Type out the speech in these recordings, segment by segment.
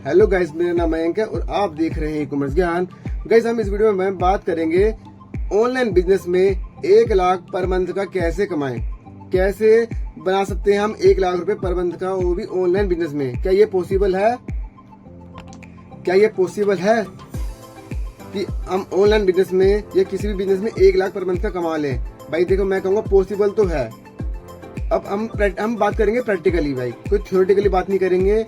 Hello guys, मेरा नाम मयंक है और आप देख रहे हैं ई-कॉमर्स ज्ञान। गाइस, हम इस वीडियो में बात करेंगे ऑनलाइन बिजनेस में 1 लाख पर मंथ का कैसे कमाएं, कैसे बना सकते हैं हम 1 लाख रुपए पर मंथ का, वो भी ऑनलाइन बिजनेस में। क्या ये पॉसिबल है? क्या ये पॉसिबल है कि हम ऑनलाइन बिजनेस में या किसी भी बिजनेस में 1 लाख पर मंथ का कमा लें? भाई देखो, मैं कहूँगा पॉसिबल तो है। अब हम बात करेंगे प्रैक्टिकली भाई, कोई थ्योरेटिकली बात नहीं करेंगे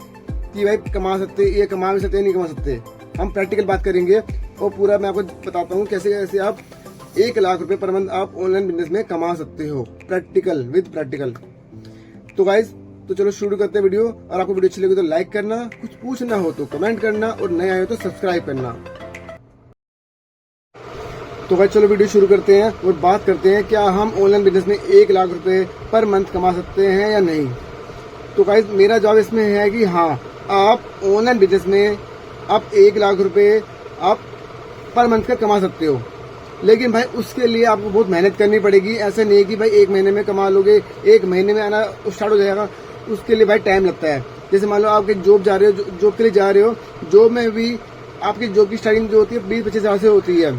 कि भाई कमा सकते, ये कमा भी सकते नहीं कमा सकते। हम प्रैक्टिकल बात करेंगे और पूरा मैं आपको बताता हूँ कैसे कैसे आप 1 लाख रुपए पर मंथ आप ऑनलाइन बिजनेस में कमा सकते हो, प्रैक्टिकल विद प्रैक्टिकल। तो गाइस, तो चलो शुरू करते हैं वीडियो। और आपको वीडियो अच्छी लगी तो लाइक करना, कुछ पूछना हो तो कमेंट करना और नए आए हो तो सब्सक्राइब करना। तो भाई चलो वीडियो शुरू करते हैं और बात करते हैं क्या हम ऑनलाइन बिजनेस में 1 लाख रुपए पर मंथ कमा सकते हैं या नहीं। तो गाइस, मेरा जवाब इसमें है कि हाँ, आप ऑनलाइन बिजनेस में आप 1 लाख रुपए आप पर मंथ का कमा सकते हो, लेकिन भाई उसके लिए आपको बहुत मेहनत करनी पड़ेगी। ऐसा नहीं है कि भाई 1 महीने में कमा लोगे, 1 महीने में आना स्टार्ट हो जाएगा। उसके लिए भाई टाइम लगता है। जैसे मान लो आप जॉब जा रहे हो, जॉब के लिए जा रहे हो, जॉब में भी आपकी जॉब की स्टार्टिंग जो होती है 20-25 हज़ार से होती है,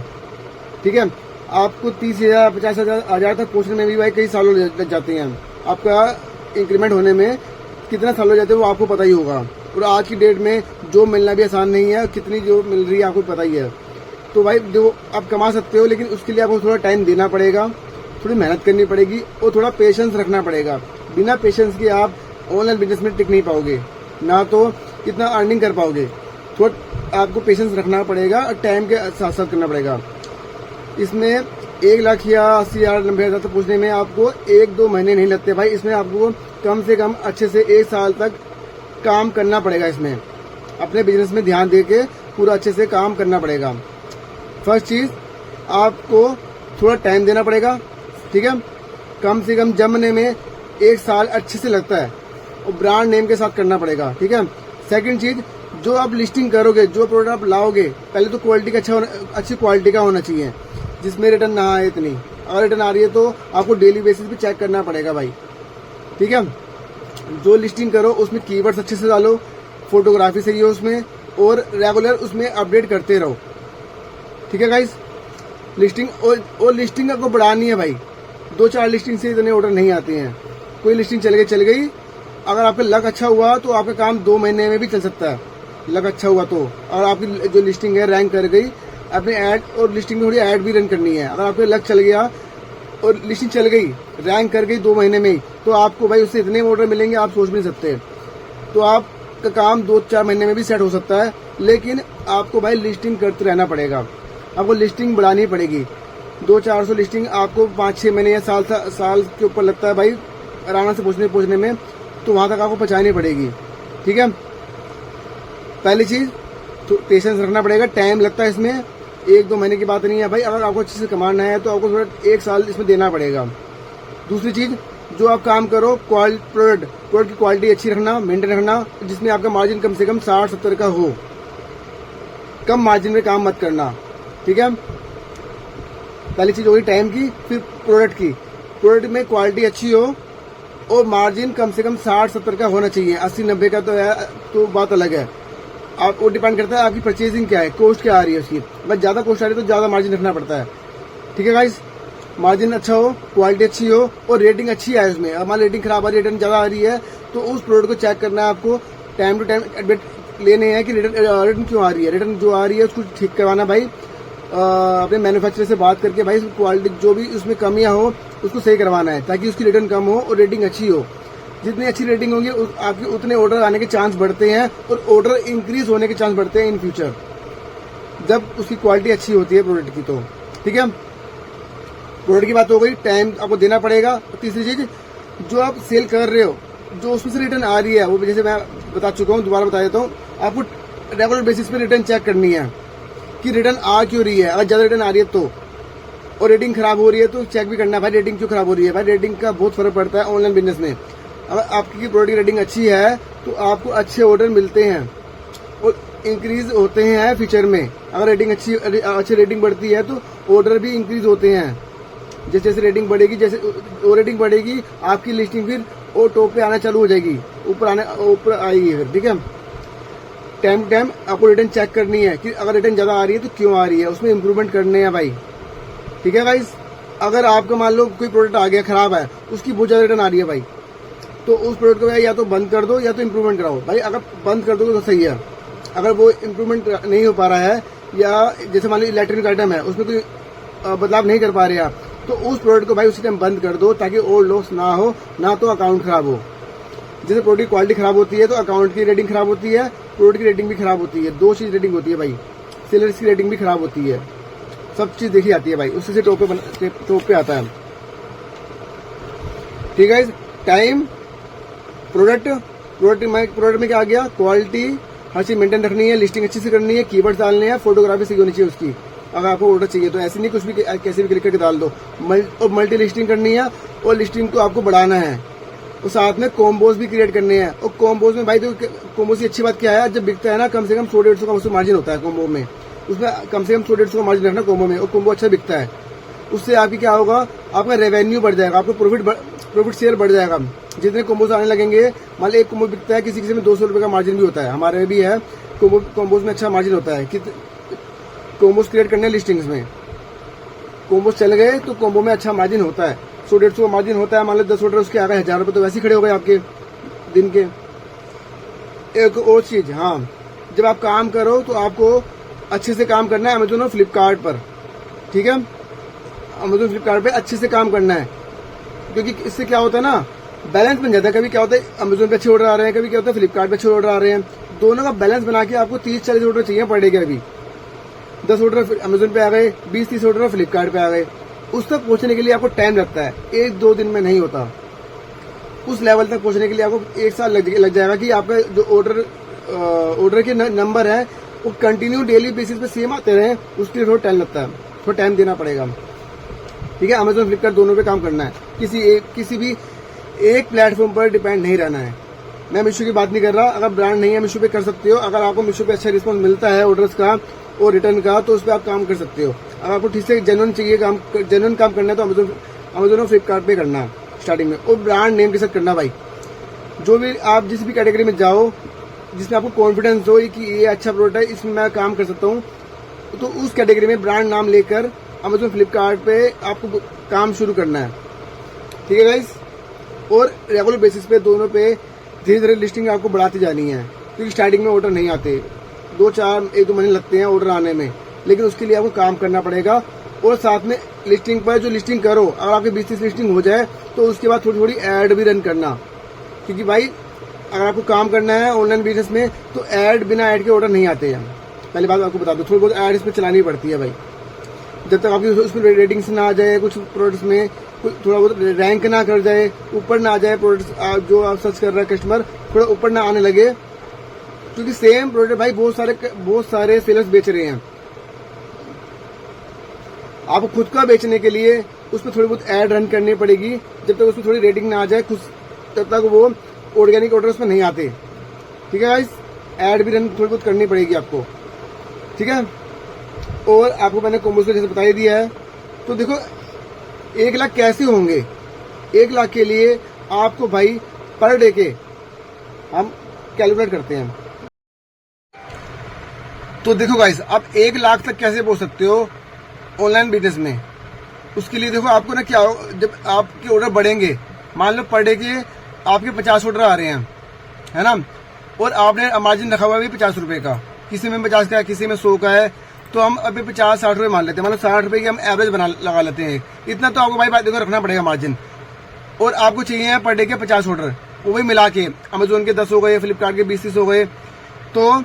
ठीक है। आपको 30,000 50,000 तक पहुंचने में भी भाई कई सालों लग जाते हैं। आपका इंक्रीमेंट होने में कितना साल हो जाते हैं वो आपको पता ही होगा। और आज की डेट में जॉब मिलना भी आसान नहीं है, कितनी जॉब मिल रही है आपको पता ही है। तो भाई जो आप कमा सकते हो, लेकिन उसके लिए आपको थोड़ा टाइम देना पड़ेगा, थोड़ी मेहनत करनी पड़ेगी और थोड़ा पेशेंस रखना पड़ेगा। बिना पेशेंस के आप ऑनलाइन बिजनेस में टिक नहीं पाओगे, ना तो इतना अर्निंग कर पाओगे। थोड़ा आपको पेशेंस रखना पड़ेगा और टाइम के साथ साथ करना पड़ेगा। इसमें 1 लाख या 80,000 90,000 तक पहुंचने में आपको 1-2 महीने नहीं लगते भाई। इसमें आपको कम से कम अच्छे से 1 साल तक काम करना पड़ेगा। इसमें अपने बिजनेस में ध्यान देके पूरा अच्छे से काम करना पड़ेगा। फर्स्ट चीज, आपको थोड़ा टाइम देना पड़ेगा, ठीक है। कम से कम जमने में 1 साल अच्छे से लगता है और ब्रांड नेम के साथ करना पड़ेगा, ठीक है। सेकंड चीज, जो आप लिस्टिंग करोगे, जो प्रोडक्ट आप लाओगे, पहले तो क्वालिटी का अच्छी क्वालिटी का होना चाहिए, जिसमें रिटर्न ना आए इतनी। अगर रिटर्न आ रही है तो आपको डेली बेसिस पे चेक करना पड़ेगा भाई, ठीक है। जो लिस्टिंग करो उसमें कीवर्ड्स अच्छे से डालो, फोटोग्राफी सही हो उसमें, और रेगुलर उसमें अपडेट करते रहो, ठीक है गाइस। लिस्टिंग और लिस्टिंग आपको बढ़ानी है भाई। 2-4 लिस्टिंग से इतने ऑर्डर नहीं आते हैं। कोई लिस्टिंग चल गई। अगर आपका लक अच्छा हुआ तो आपका काम 2 महीने में भी चल सकता है, लक अच्छा हुआ तो। और आपकी जो लिस्टिंग है रैंक कर गई, अपने ऐड और लिस्टिंग में थोड़ी ऐड भी रन करनी है। अगर आपका लक चल गया और लिस्टिंग चल गई, रैंक कर गई 2 महीने में ही, तो आपको भाई उससे इतने ऑर्डर मिलेंगे आप सोच भी नहीं सकते। तो आपका काम 2-4 महीने में भी सेट हो सकता है, लेकिन आपको भाई लिस्टिंग करते रहना पड़ेगा। आपको लिस्टिंग बढ़ानी पड़ेगी। 200-400 लिस्टिंग आपको 5-6 महीने या साल के ऊपर लगता है भाई आराम से पहुंचने में, तो वहां तक आपको पहुंचानी पड़ेगी, ठीक है। पहली चीज तो पेशेंस रखना पड़ेगा, टाइम लगता है इसमें, 1-2 महीने की बात नहीं है भाई। अगर आपको अच्छे से कमाना है तो आपको थोड़ा 1 साल इसमें देना पड़ेगा। दूसरी चीज, जो आप काम करो, प्रोडक्ट की क्वालिटी अच्छी रखना, मेंटेन रखना, जिसमें आपका मार्जिन कम से कम 60-70 का हो। कम मार्जिन में काम मत करना, ठीक है। पहली चीज होगी टाइम की। फिर प्रोडक्ट में क्वालिटी अच्छी हो और मार्जिन कम से कम 60-70 का होना चाहिए। 80-90 का तो है तो बात अलग है। आप वो डिपेंड करता है आपकी परचेजिंग क्या है, कॉस्ट क्या आ रही है उसकी। बस ज्यादा कॉस्ट आ रही है तो ज्यादा मार्जिन रखना पड़ता है, ठीक है गाइस। मार्जिन अच्छा हो, क्वालिटी अच्छी हो और रेटिंग अच्छी है उसमें। हमारी रेटिंग खराब आ रही है, रिटर्न ज्यादा आ रही है, तो उस प्रोडक्ट को चेक करना है आपको। टाइम टू टाइम अपडेट लेने हैं कि रिटर्न क्यों आ रही है। रिटर्न जो आ रही है उसको ठीक करवाना भाई। अपने मैन्युफैक्चरर से बात करके भाई क्वालिटी जो भी उसमें कमियां हो उसको सही करवाना है, ताकि उसकी रिटर्न कम हो और रेटिंग अच्छी हो। जितनी अच्छी रेटिंग होगी आपके उतने ऑर्डर आने के चांस बढ़ते हैं और ऑर्डर इंक्रीज होने के चांस बढ़ते हैं इन फ्यूचर, जब उसकी क्वालिटी अच्छी होती है प्रोडक्ट की, तो ठीक है। प्रोडक्ट की बात हो गई, टाइम आपको देना पड़ेगा। तीसरी चीज, जो आप सेल कर रहे हो, जो उसमें से रिटर्न आ रही है, वो जैसे मैं बता चुका हूँ, दोबारा बता देता हूँ। आपको रेगुलर बेसिस पे रिटर्न चेक करनी है कि रिटर्न आ क्यों रही है। अगर ज्यादा रिटर्न आ रही है तो, और रेटिंग खराब हो रही है तो चेक भी करना है भाई रेटिंग क्यों खराब हो रही है। भाई रेटिंग का बहुत फर्क पड़ता है ऑनलाइन बिजनेस में। अगर आपकी प्रोडक्ट रेटिंग अच्छी है तो आपको अच्छे ऑर्डर मिलते हैं और इंक्रीज होते हैं फ्यूचर में। अगर रेटिंग अच्छी रेटिंग बढ़ती है तो ऑर्डर भी इंक्रीज होते हैं। जैसे जैसे रेटिंग बढ़ेगी, जैसे वो रेटिंग बढ़ेगी, आपकी लिस्टिंग फिर वो टॉप पे आना चालू हो जाएगी, ऊपर आएगी फिर, ठीक है। टाइम टू टाइम आपको रिटर्न चेक करनी है कि अगर रिटर्न ज़्यादा आ रही है तो क्यों आ रही है, उसमें इम्प्रूवमेंट करने हैं भाई। ठीक है गाइस, अगर आपका मान लो कोई प्रोडक्ट आ गया खराब है, उसकी बहुत ज़्यादा रिटर्न आ रही है भाई, तो उस प्रोडक्ट को भाई या तो बंद कर दो या तो इम्प्रूवमेंट कराओ भाई। अगर बंद कर दो तो सही है, अगर वो इम्प्रूवमेंट नहीं हो पा रहा है या जैसे मान लो इलेक्ट्रॉनिक आइटम है उसमें कोई बदलाव नहीं कर पा रहे आप, तो उस प्रोडक्ट को भाई उसी टाइम बंद कर दो ताकि और लॉस ना हो, ना तो अकाउंट खराब हो। जैसे प्रोडक्ट की क्वालिटी खराब होती है तो अकाउंट की रेटिंग खराब होती है, प्रोडक्ट की रेटिंग भी खराब होती है, दो चीज रेटिंग होती है भाई। सेलर्स की रेटिंग भी खराब होती है, सब चीज देखी जाती है भाई, उससे से टॉप पे आता है। ठीक है, टाइम, प्रोडक्ट में क्या आ गया, क्वालिटी, हर चीज मेंटेन रखनी है, लिस्टिंग अच्छी से करनी है, कीवर्ड्स डालने हैं, फोटोग्राफी सही होनी चाहिए उसकी। अगर आपको ऑर्डर चाहिए तो ऐसे नहीं कुछ भी कैसे भी क्लिक करके डाल दो। और मल्टी लिस्टिंग करनी है और लिस्टिंग को आपको बढ़ाना है, और साथ में कॉम्बोज भी क्रिएट करने हैं। और कॉम्बोज में भाई तो कॉम्बोज की अच्छी बात क्या है, जब बिकता है ना कम से कम 100-150 का उसमें मार्जिन होता है कॉम्बो में, उसमें कम से कम 100-150 का मार्जिन रखना कॉम्बो में, और कॉम्बो अच्छा बिकता है। उससे आपकी क्या होगा, आपका रेवेन्यू बढ़ जाएगा, आपका प्रॉफिट शेयर बढ़ जाएगा। जितने कॉम्बोज आने लगेंगे, मान लो एक कॉम्बो बिकता है, किसी में 200 रुपए का मार्जिन भी होता है, हमारे में भी है, कॉम्बोज में अच्छा मार्जिन होता है। कॉम्बोज क्रिएट करने लिस्टिंग्स में कॉम्बोज चल गए तो कॉम्बो में अच्छा मार्जिन होता है, 100-150 का मार्जिन होता है। मान लो 10 ऑर्डर उसके आ गए, 1000 रुपये तो वैसे ही खड़े हो गए आपके दिन के। एक और चीज, हाँ, जब आप काम करो तो आपको अच्छे से काम करना है अमेजोन और फ्लिपकार्ट पर। ठीक है, अमेजोन फ्लिपकार्ट पे अच्छे से काम करना है, क्योंकि इससे क्या होता है ना, बैलेंस बन जाता है। कभी क्या होता है अमेजोन पे अच्छे ऑर्डर आ रहे हैं, कभी क्या होता है फ्लिपकार्ट पे अच्छे ऑर्डर आ रहे हैं, दोनों का बैलेंस बना के आपको 30-40 ऑर्डर चाहिए पर डे के। अभी 10 ऑर्डर अमेजोन पे आ गए, 20-30 ऑर्डर फ्लिपकार्ट पे आ गए, उस तक पहुंचने के लिए आपको टाइम लगता है, 1-2 दिन में नहीं होता। उस लेवल तक पहुंचने के लिए आपको 1 साल लग जाएगा कि आपका जो ऑर्डर के नंबर है वो कंटिन्यू डेली बेसिस पे सेम आते रहे, उसके लिए थोड़ा टाइम लगता है, थोड़ा टाइम देना पड़ेगा। ठीक है, अमेजोन फ्लिपकार्ट दोनों पे काम करना है, किसी भी एक प्लेटफॉर्म पर डिपेंड नहीं रहना है। मैं मीशो की बात नहीं कर रहा, अगर ब्रांड नहीं है मीशो पे कर सकते हो। अगर आपको मीशो पे अच्छा रिस्पॉन्स मिलता है ऑर्डर्स का और रिटर्न का, तो उस पर आप काम कर सकते हो। अगर आपको ठीक से जेन्युइन काम करना है तो अमेजोन और फ्लिपकार्ट पे करना है स्टार्टिंग में, और ब्रांड नेम के साथ करना भाई। जो भी आप जिस भी कैटेगरी में जाओ जिसमें आपको कॉन्फिडेंस हो कि ये अच्छा प्रोडक्ट है, इसमें मैं काम कर सकता हूँ, तो उस कैटेगरी में ब्रांड नाम लेकर अमेजोन फ्लिपकार्ट पे आपको काम शुरू करना है। ठीक है गाइस, और रेगुलर बेसिस पे दोनों पे धीरे धीरे लिस्टिंग आपको बढ़ाती जानी है, क्योंकि स्टार्टिंग में ऑर्डर नहीं आते, 1-2 महीने लगते हैं ऑर्डर आने में, लेकिन उसके लिए आपको काम करना पड़ेगा। और साथ में लिस्टिंग पर जो लिस्टिंग करो, अगर आपकी 20-30 लिस्टिंग हो जाए तो उसके बाद थोड़ी थोड़ी ऐड भी रन करना, क्योंकि भाई अगर आपको काम करना है ऑनलाइन बिजनेस में तो ऐड, बिना ऐड के ऑर्डर नहीं आते हैं। पहले बात आपको बता दो, थोड़ी बहुत ऐड इसमें चलानी पड़ती है भाई, जब तक आपकी उसमें रेटिंग्स ना आ जाए, कुछ प्रोडक्ट्स में थोड़ा बहुत रैंक ना कर जाए, ऊपर ना आ जाए प्रोडक्ट्स जो आप सर्च कर रहे हैं कस्टमर, थोड़ा ऊपर ना आने लगे, क्योंकि सेम प्रोडक्ट भाई बहुत सारे सेलर्स बेच रहे हैं। आपको खुद का बेचने के लिए उस पर थोड़ी बहुत ऐड रन करनी पड़ेगी, जब तक उसमें थोड़ी रेटिंग ना आ जाए खुद, तब तक वो ऑर्गेनिक ऑर्डर उसमें नहीं आते। ठीक है गाइस, ऐड भी रन थोड़ी बहुत करनी पड़ेगी आपको। ठीक है, और आपको मैंने कॉम्बोज को जैसे बता ही दिया है। तो देखो 1 लाख कैसे होंगे, 1 लाख के लिए आपको भाई पर डे के हम कैलकुलेट करते हैं। तो देखो गाइस, आप 1 लाख तक कैसे पहुंच सकते हो ऑनलाइन बिजनेस में। उसके लिए देखो आपको ना क्या हो, जब आपके ऑर्डर बढ़ेंगे, मान लो पर डे के आपके 50 ऑर्डर आ रहे हैं, है ना, और आपने मार्जिन रखा हुआ है 50 रुपए का, किसी में 50 का है, किसी में 100 का है, तो हम अभी 50-60 रुपए मान लेते हैं, मतलब 60 रुपए की हम एवरेज लगा लेते हैं। इतना तो आपको भाई देखो रखना पड़ेगा मार्जिन। और आपको चाहिए पर डे के 50 ऑर्डर, वो भी मिला के अमेजोन के 10 हो गए, फ्लिपकार्ट के 20-30 हो गए, तो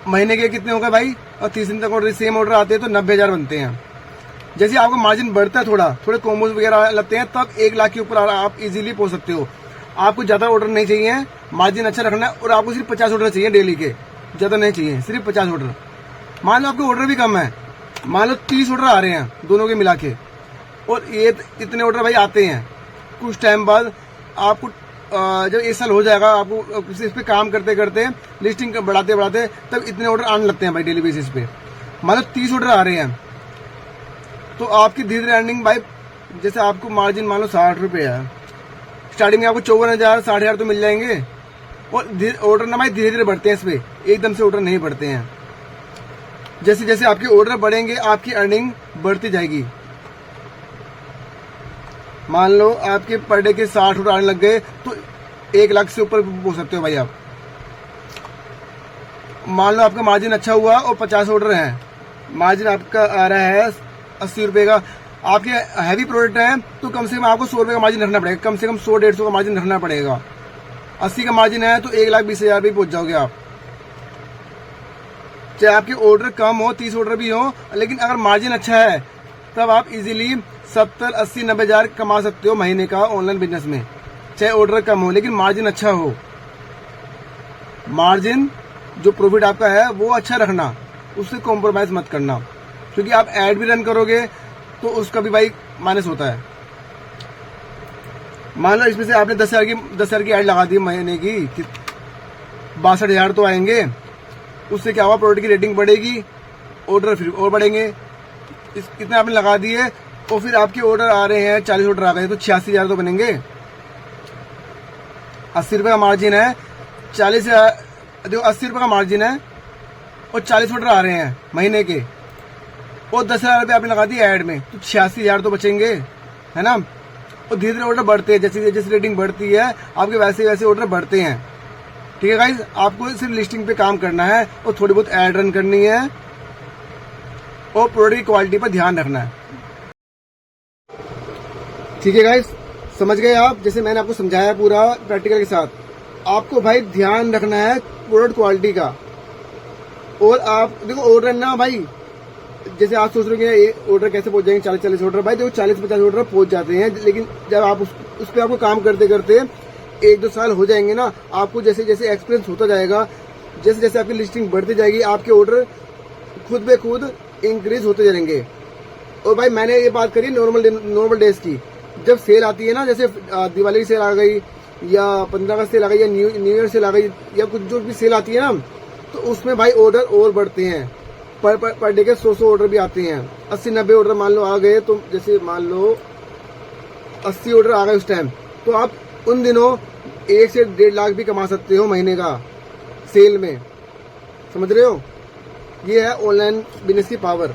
महीने के कितने हो गए भाई, और 30 दिन तक ऑर्डर सेम ऑर्डर आते हैं तो 90,000 बनते हैं। जैसे आपका मार्जिन बढ़ता है, थोड़े कॉम्बोज वगैरह लगते हैं, तब 1 लाख के ऊपर आप इजीली पहुंच सकते हो। आपको ज्यादा ऑर्डर नहीं चाहिए, मार्जिन अच्छा रखना है, और आपको सिर्फ 50 ऑर्डर चाहिए डेली के, ज्यादा नहीं चाहिए, सिर्फ 50 ऑर्डर। मान लो आपके ऑर्डर भी कम है, मान लो 30 ऑर्डर आ रहे हैं दोनों के मिला के, और ये इतने ऑर्डर भाई आते हैं। कुछ टाइम बाद आपको जब 1 साल हो जाएगा, आपको इस पे काम करते करते, लिस्टिंग बढ़ाते बढ़ाते, तब इतने ऑर्डर आने लगते हैं भाई डेली बेसिस पे। मान लो 30 ऑर्डर आ रहे हैं, तो आपकी धीरे धीरे अर्निंग भाई, जैसे आपको मार्जिन मान लो 60 रुपये है, स्टार्टिंग में आपको 54,000 60,000 तो मिल जाएंगे, और ऑर्डर ना भाई धीरे धीरे बढ़ते हैं, इस पे एकदम से ऑर्डर नहीं बढ़ते हैं। जैसे जैसे आपके ऑर्डर बढ़ेंगे आपकी अर्निंग बढ़ती जाएगी। मान लो आपके पर डे के 60 ऑर्डर आने लग गए तो 1 लाख से ऊपर बोल सकते हो भाई आप। मान लो आपका मार्जिन अच्छा हुआ और 50 ऑर्डर हैं, मार्जिन आपका आ रहा है 80 रुपए का। आपके हैवी प्रोडक्ट है तो कम से कम आपको 100 रुपए का मार्जिन रखना पड़ेगा, कम से कम 100-150 का मार्जिन रखना पड़ेगा। 80 का मार्जिन है तो 1,20,000 भी पहुंच जाओगे आप। चाहे आपके ऑर्डर कम हो, 30 ऑर्डर भी हो, लेकिन अगर मार्जिन अच्छा है तब आप इजीली 70, 80, 90 हजार कमा सकते हो महीने का ऑनलाइन बिजनेस में। चाहे ऑर्डर कम हो लेकिन मार्जिन अच्छा हो। मार्जिन जो प्रॉफिट आपका है वो अच्छा रखना, उससे कॉम्प्रोमाइज मत करना, क्योंकि आप एड भी रन करोगे तो उसका भी भाई माइनस होता है। मान लो इसमें से आपने 10,000 की एड लगा दी महीने की, 62,000 तो आएंगे। उससे क्या हुआ, प्रोडक्ट की रेटिंग बढ़ेगी, ऑर्डर फिर और बढ़ेंगे। इतने आपने लगा दिए और फिर आपके ऑर्डर आ रहे हैं 40 ऑर्डर आ गए तो 86,000 तो बनेंगे। 80 रुपए का मार्जिन है, 40,000 देखो 80 रुपए का मार्जिन है और 40 ऑर्डर आ रहे हैं महीने के, और 10,000 रुपये आपने लगा दिए ऐड में तो 86,000 तो बचेंगे, है ना। और धीरे धीरे ऑर्डर बढ़ते हैं, जैसे जैसे रेटिंग बढ़ती है आपके वैसे वैसे ऑर्डर बढ़ते हैं। ठीक है गाइज, आपको सिर्फ लिस्टिंग पे काम करना है और थोड़ी बहुत ऐड रन करनी है और प्रोडक्ट की क्वालिटी पर ध्यान रखना है। ठीक है गाइज, समझ गए आप। जैसे मैंने आपको समझाया पूरा प्रैक्टिकल के साथ, आपको भाई ध्यान रखना है प्रोडक्ट क्वालिटी का। और आप देखो ऑर्डर ना भाई, जैसे आप सोच रहे हैं ऑर्डर कैसे पहुंच जाएंगे 40-40 ऑर्डर, भाई देखो 40-50 ऑर्डर पहुंच जाते हैं। लेकिन जब आप उस पर आपको काम करते करते 1-2 साल हो जाएंगे ना, आपको जैसे जैसे एक्सपीरियंस होता जाएगा, जैसे जैसे आपकी लिस्टिंग बढ़ती जाएगी, आपके ऑर्डर खुद ब खुद इंक्रीज होते जाएंगे। और भाई मैंने ये बात करी नॉर्मल डेज की, जब सेल आती है ना, जैसे दिवाली की सेल आ गई या 15 अगस्त सेल आ गई या न्यू ईयर सेल आ गई या कुछ जो भी सेल आती है ना, तो उसमें भाई ऑर्डर और बढ़ते हैं। पर डे के 100 ऑर्डर भी आते हैं। 80-90 ऑर्डर मान लो आ गए, तो जैसे मान लो 80 ऑर्डर आ गए उस टाइम, तो आप उन दिनों 1 से 1.5 लाख भी कमा सकते हो महीने का सेल में। समझ रहे हो, ये है ऑनलाइन बिजनेस की पावर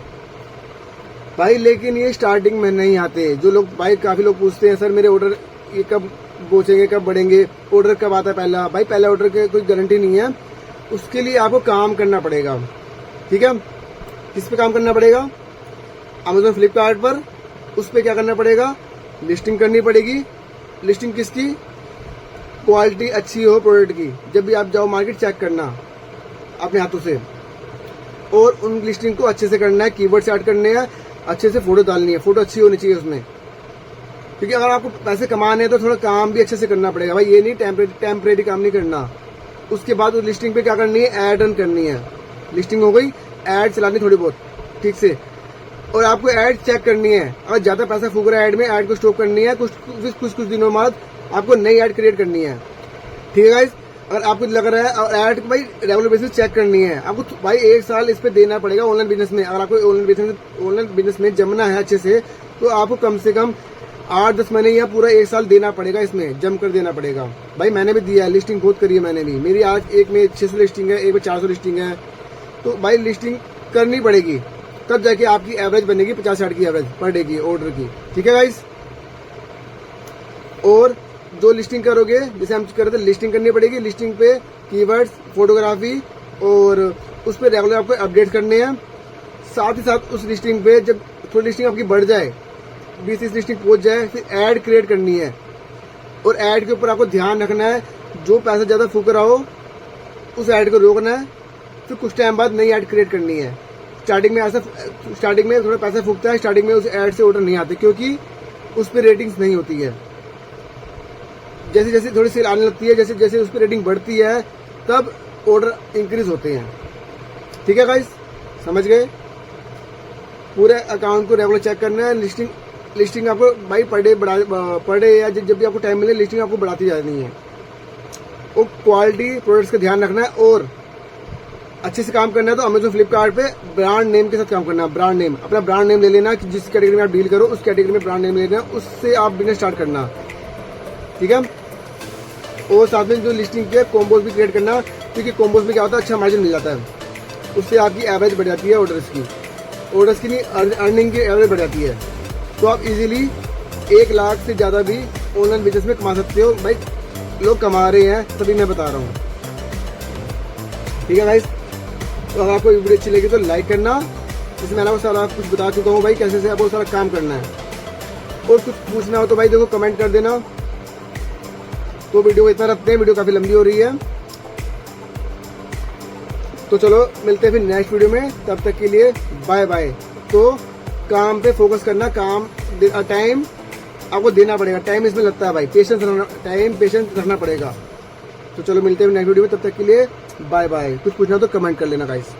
भाई। लेकिन ये स्टार्टिंग में नहीं आते। जो लोग भाई, काफी लोग पूछते हैं सर मेरे ऑर्डर ये कब पहुंचेंगे, कब बढ़ेंगे, ऑर्डर कब आता है पहला। भाई पहला ऑर्डर की कोई गारंटी नहीं है, उसके लिए आपको काम करना पड़ेगा। ठीक है, किस पे काम करना पड़ेगा, अमेजोन फ्लिपकार्ट पर। उस पे क्या करना पड़ेगा, लिस्टिंग करनी पड़ेगी। लिस्टिंग किसकी, क्वालिटी अच्छी हो प्रोडक्ट की। जब भी आप जाओ मार्केट चेक करना अपने हाथों से, और उन लिस्टिंग को अच्छे से करना है, कीवर्ड से ऐड करने हैं, अच्छे से फोटो डालनी है, फोटो अच्छी होनी चाहिए उसमें। क्योंकि अगर आपको पैसे कमाने हैं तो थोड़ा काम भी अच्छे से करना पड़ेगा भाई, ये नहीं टेम्परेरी काम नहीं करना। उसके बाद उस लिस्टिंग पे क्या करनी है, ऐड रन करनी है। लिस्टिंग हो गई, ऐड चलानी थोड़ी बहुत ठीक से, और आपको ऐड चेक करनी है। अगर ज्यादा पैसा फूक रहा है ऐड में, ऐड को स्टॉप करनी है। कुछ दिनों बाद आपको नई ऐड क्रिएट करनी है। ठीक है गाइस, अगर आपको लग रहा है और ऐड भाई रेगुलर बेसिस चेक करनी है आपको, भाई 1 साल इस पे देना पड़ेगा ऑनलाइन बिजनेस में। अगर आपको ऑनलाइन बिजनेस में जमना है अच्छे से, तो आपको कम से कम 8-10 महीने या पूरा 1 साल देना पड़ेगा, इसमें जम कर देना पड़ेगा। भाई मैंने भी दिया है, लिस्टिंग बहुत करी है मैंने भी। मेरी आज एक में 600 लिस्टिंग है, एक में 400 लिस्टिंग है। तो भाई लिस्टिंग करनी पड़ेगी, तब जाके आपकी एवरेज बनेगी 50-60 की एवरेज पर डे की ऑर्डर की। ठीक है गाइस, और जो लिस्टिंग करोगे, जैसे हम कर रहे थे, लिस्टिंग करनी पड़ेगी। लिस्टिंग पे कीवर्ड्स, फोटोग्राफी, और उस पर रेगुलर आपको अपडेट करने हैं। साथ ही साथ उस लिस्टिंग पे जब थोड़ी लिस्टिंग आपकी बढ़ जाए, 20-30 लिस्टिंग पहुंच जाए, फिर ऐड क्रिएट करनी है। और ऐड के ऊपर आपको ध्यान रखना है, जो पैसा ज्यादा फूक रहा हो उस ऐड को रोकना है। फिर कुछ टाइम बाद नई ऐड क्रिएट करनी है। स्टार्टिंग में थोड़ा पैसा फूकता है, स्टार्टिंग में उस ऐड से ऑर्डर नहीं आते, क्योंकि उस पर रेटिंग्स नहीं होती है। जैसे जैसे थोड़ी सेल आने लगती है, जैसे जैसे उस पर रेटिंग बढ़ती है, तब ऑर्डर इंक्रीज होते हैं। ठीक है गाइस, समझ गए। पूरे अकाउंट को रेगुलर चेक करना है। लिस्टिंग आपको भाई पर डे या जब भी आपको टाइम मिले, लिस्टिंग आपको बढ़ाती जानी है। और क्वालिटी प्रोडक्ट्स का ध्यान रखना है, और अच्छे से काम करना है तो अमेजोन फ्लिपकार्ट पे ब्रांड नेम के साथ काम करना है। ब्रांड नेम, अपना ब्रांड नेम ले लेना, जिस कैटेगरी में आप डील करो उस कैटेगरी में ब्रांड नेम ले लेना, उससे आप बिजनेस स्टार्ट करना। ठीक है, और साथ में जो लिस्टिंग की है कॉम्बोज भी क्रिएट करना, क्योंकि कॉम्बोज में क्या होता है अच्छा मार्जिन मिल जाता है, उससे आपकी एवरेज बढ़ जाती है ऑर्डर्स की नहीं अर्निंग की एवरेज बढ़ जाती है। तो आप इजीली 1 लाख से ज़्यादा भी ऑनलाइन बिजनेस में कमा सकते हो। भाई लोग कमा रहे हैं तभी मैं बता रहा हूँ, ठीक है गाइस। तो अगर आपको वीडियो अच्छी लगी तो लाइक करना, जिसमें मैंने वो सारा कुछ बता चुका हूँ भाई कैसे से आपको सारा काम करना है। और कुछ पूछना हो तो भाई देखो कमेंट कर देना। तो वीडियो को इतना रखते हैं, वीडियो काफ़ी लंबी हो रही है। तो चलो मिलते हैं फिर नेक्स्ट वीडियो में, तब तक के लिए बाय बाय। तो काम पे फोकस करना, काम टाइम आपको देना पड़ेगा, टाइम इसमें लगता है भाई, पेशेंस रखना पड़ेगा। तो चलो मिलते हैं नेक्स्ट वीडियो में, तब तक के लिए बाय बाय। कुछ पूछना हो तो कमेंट कर लेना गाइस।